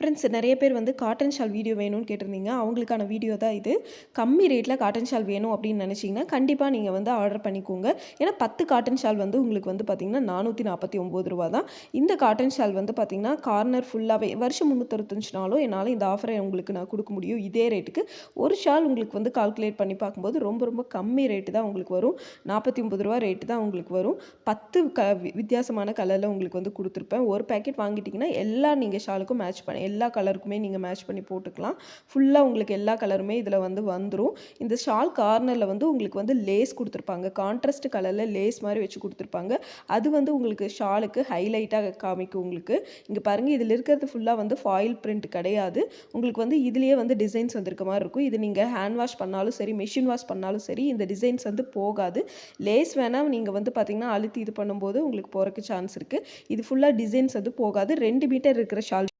Friends நிறைய பேர் வந்து காட்டன் ஷால் வீடியோ வேணும்னு கேட்டிருந்தீங்க. அவங்களுக்கான வீடியோ தான் இது. கம்மி ரேட்டில் காட்டன் ஷால் வேணும் அப்படின்னு நினச்சிங்கன்னா, கண்டிப்பாக நீங்கள் வந்து ஆர்டர் பண்ணிக்கோங்க. ஏன்னா 10 காட்டன் ஷால் வந்து உங்களுக்கு வந்து பார்த்திங்கன்னா ரூ. 449 தான். இந்த காட்டன் ஷால் வந்து பார்த்திங்கன்னா கார்னர் ஃபுல்லாகவே வருஷம் 365 நாளும் என்னால் இந்த ஆஃபரை உங்களுக்கு நான் கொடுக்க முடியும். இதே ரேட்டுக்கு ஒரு ஷால் உங்களுக்கு வந்து கால்குலேட் பண்ணி பார்க்கும்போது ரொம்ப ரொம்ப கம்மி ரேட்டு தான் உங்களுக்கு வரும். ரூ. 49 ரேட்டு தான் உங்களுக்கு வரும். 10 வித்தியாசமான கலரில் உங்களுக்கு வந்து கொடுத்துருப்பேன். ஒரு பேக்கெட் வாங்கிட்டிங்கன்னா எல்லா நீங்கள் ஷாலுக்கும் மேட்ச் பண்ணி எல்லா கலருக்குமே நீங்கள் மேட்ச் பண்ணி போட்டுக்கலாம். ஃபுல்லாக உங்களுக்கு எல்லா கலருமே இதில் வந்து வந்துடும். இந்த ஷால் கார்னரில் வந்து உங்களுக்கு வந்து லேஸ் கொடுத்துருப்பாங்க. கான்ட்ராஸ்ட் கலரில் லேஸ் மாதிரி வச்சு கொடுத்துருப்பாங்க. அது வந்து உங்களுக்கு ஷாலுக்கு ஹைலைட்டாக காமிக்கும். உங்களுக்கு இங்கே பாருங்கள், இதில் இருக்கிறது ஃபுல்லாக வந்து ஃபாயில் பிரிண்ட் கிடையாது. உங்களுக்கு வந்து இதுலேயே வந்து டிசைன்ஸ் வந்திருக்க மாதிரி இருக்கும். இது நீங்கள் ஹேண்ட் வாஷ் பண்ணாலும் சரி, மிஷின் வாஷ் பண்ணாலும் சரி, இந்த டிசைன்ஸ் வந்து போகாது. லேஸ் வேணால் நீங்கள் வந்து பார்த்திங்கன்னா அழுத்தி இது பண்ணும்போது உங்களுக்கு போகிறக்கு சான்ஸ் இருக்குது. இது ஃபுல்லாக டிசைன்ஸ் வந்து போகாது. 2 மீட்டர் இருக்கிற ஷால்